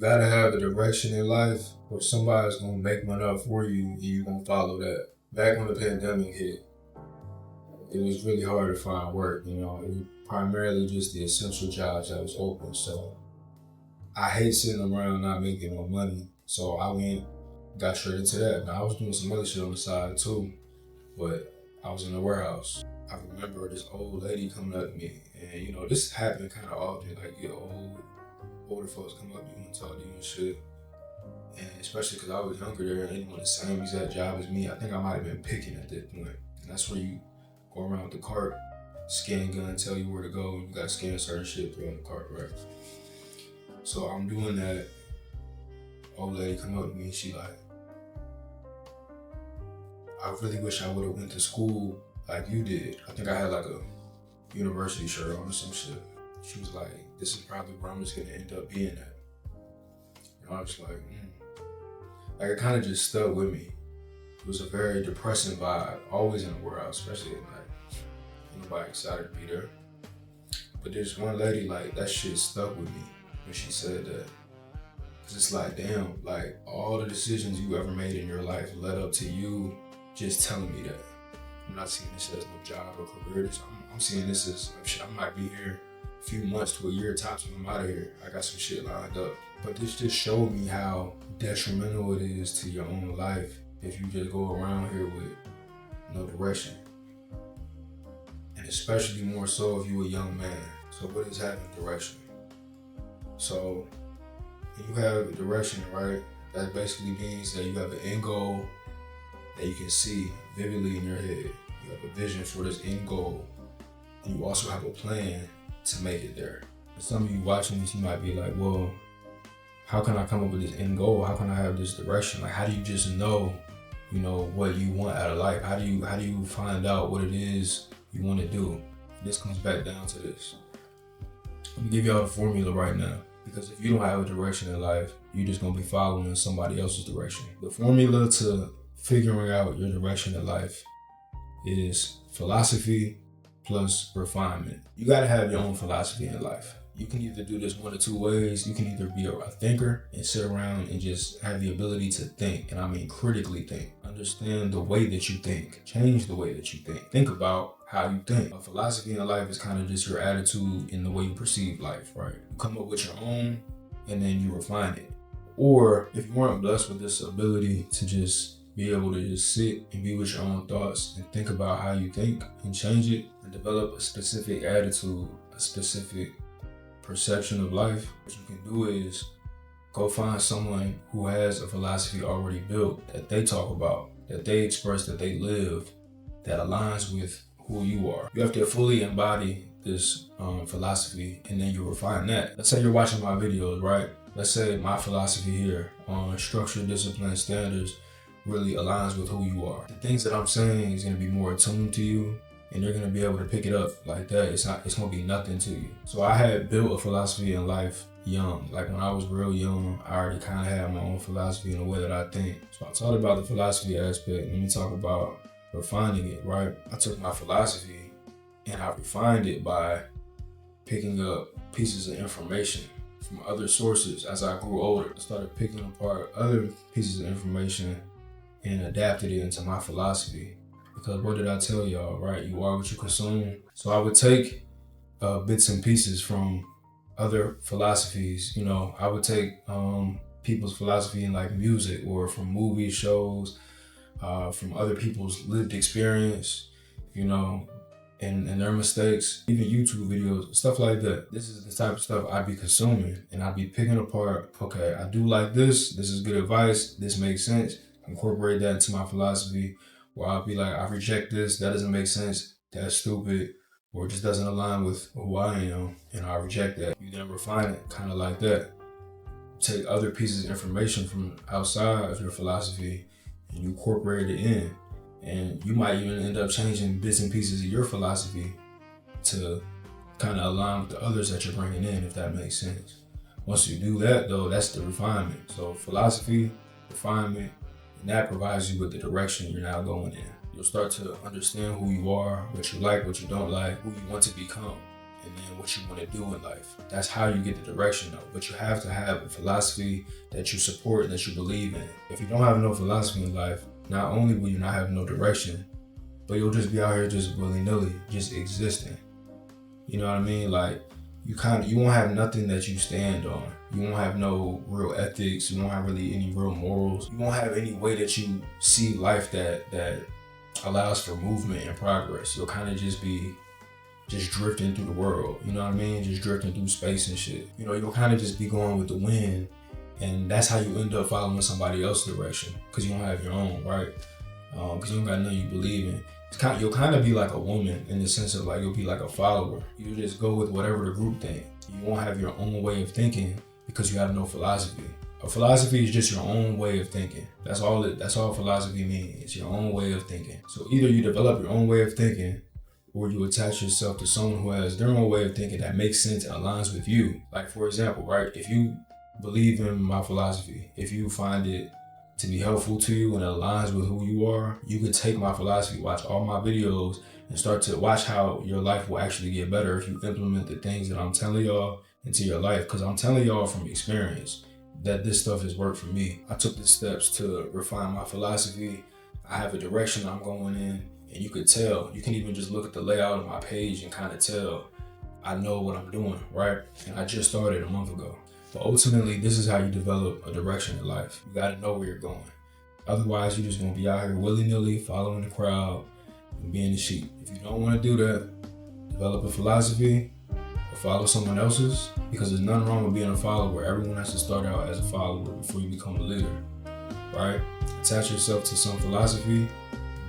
gotta have a direction in life, or somebody's gonna make one up for you, and you gonna follow that. Back when the pandemic hit, it was really hard to find work. It was primarily just the essential jobs that was open. So I hate sitting around not making no money. So I got straight into that. Now I was doing some other shit on the side too, but I was in the warehouse. I remember this old lady coming up to me, and this happened kind of often. Like older folks come up to you and talk to you and shit. And especially because I was younger there and they didn't want the same exact job as me. I think I might have been picking at that point. And that's where you go around with the cart, scan gun, tell you where to go. You gotta scan certain shit, throw in the cart, right? So I'm doing that. Old lady come up to me and she like, I really wish I would have went to school like you did. I think I had like a university shirt on or some shit. She was like, this is probably where I'm just gonna end up being at. And I was like, Like it kind of just stuck with me. It was a very depressing vibe, always in the warehouse, especially at night. Nobody excited to be there. But there's one lady, like, that shit stuck with me when she said that. Cause it's like, damn, like all the decisions you ever made in your life led up to you just telling me that. I'm not seeing this as no job or career. I'm seeing this as, shit, I might be here a few months to a year tops when I'm out of here. I got some shit lined up. But this just showed me how detrimental it is to your own life if you just go around here with no direction. And especially more so if you're a young man. So what is having direction? So when you have a direction, right, that basically means that you have an end goal that you can see vividly in your head. You have a vision for this end goal. And you also have a plan to make it there. For some of you watching this, you might be like, well, how can I come up with this end goal? How can I have this direction? Like, how do you just know, what you want out of life? How do you find out what it is you want to do? This comes back down to this. Let me give y'all the formula right now. Because if you don't have a direction in life, you're just gonna be following somebody else's direction. The formula to figuring out your direction in life is philosophy plus refinement. You gotta have your own philosophy in life. You can either do this one of two ways. You can either be a thinker and sit around and just have the ability to think, and I mean critically think. Understand the way that you think. Change the way that you think. Think about how you think. A philosophy in life is kind of just your attitude in the way you perceive life, right? You come up with your own and then you refine it. Or if you weren't blessed with this ability to just be able to just sit and be with your own thoughts and think about how you think and change it and develop a specific attitude, a specific perception of life, what you can do is go find someone who has a philosophy already built that they talk about, that they express, that they live, that aligns with who you are. You have to fully embody this philosophy and then you refine that. Let's say you're watching my videos, right? Let's say my philosophy here on structure, discipline, standards really aligns with who you are. The things that I'm saying is gonna be more attuned to you and you're gonna be able to pick it up like that. It's gonna be nothing to you. So I had built a philosophy in life young. Like when I was real young, I already kind of had my own philosophy in the way that I think. So I talked about the philosophy aspect. Let me talk about refining it, right? I took my philosophy and I refined it by picking up pieces of information from other sources. As I grew older, I started picking apart other pieces of information and adapted it into my philosophy. Because what did I tell y'all, right? You are what you consume. So I would take bits and pieces from other philosophies. I would take people's philosophy in like music or from movie shows, from other people's lived experience, and their mistakes, even YouTube videos, stuff like that. This is the type of stuff I'd be consuming and I'd be picking apart, okay, I do like this is good advice, this makes sense, incorporate that into my philosophy. Or I'll be like, I reject this, that doesn't make sense, that's stupid, or it just doesn't align with who I am, and I reject that. You then refine it, kind of like that. Take other pieces of information from outside of your philosophy and you incorporate it in. And you might even end up changing bits and pieces of your philosophy to kind of align with the others that you're bringing in, if that makes sense. Once you do that, though, that's the refinement. So philosophy, refinement, and that provides you with the direction you're now going in. You'll start to understand who you are, what you like, what you don't like, who you want to become. and then what you want to do in life. That's how you get the direction though. But you have to have a philosophy that you support and that you believe in. If you don't have no philosophy in life, not only will you not have no direction, but you'll just be out here just willy-nilly, just existing. You know what I mean? Like, you won't have nothing that you stand on. You won't have no real ethics. You won't have really any real morals. You won't have any way that you see life that allows for movement and progress. You'll kind of just be drifting through the world. You know what I mean? Just drifting through space and shit. You know, you'll kind of just be going with the wind, and that's how you end up following somebody else's direction, because you don't have your own, right? Because you don't got nothing you believe in. You'll kind of be like a woman in the sense of like, you'll be like a follower. You just go with whatever the group think. You won't have your own way of thinking because you have no philosophy. A philosophy is just your own way of thinking. That's all philosophy means. It's your own way of thinking. So either you develop your own way of thinking, or you attach yourself to someone who has their own way of thinking that makes sense and aligns with you. Like, for example, right? If you believe in my philosophy, if you find it to be helpful to you and aligns with who you are, you could take my philosophy, watch all my videos, and start to watch how your life will actually get better if you implement the things that I'm telling y'all into your life. Because I'm telling y'all from experience that this stuff has worked for me. I took the steps to refine my philosophy. I have a direction I'm going in, and you could tell. You can even just look at the layout of my page and kind of tell I know what I'm doing, right? And I just started a month ago. But ultimately, this is how you develop a direction in life. You gotta know where you're going. Otherwise, you're just gonna be out here willy-nilly, following the crowd and being the sheep. If you don't wanna do that, develop a philosophy or follow someone else's, because there's nothing wrong with being a follower. Everyone has to start out as a follower before you become a leader, right? Attach yourself to some philosophy,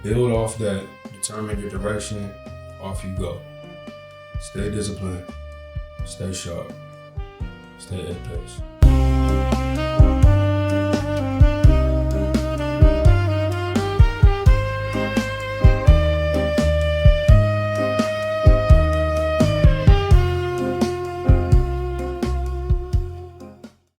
build off that, determine your direction, off you go. Stay disciplined, stay sharp. Stay at pace.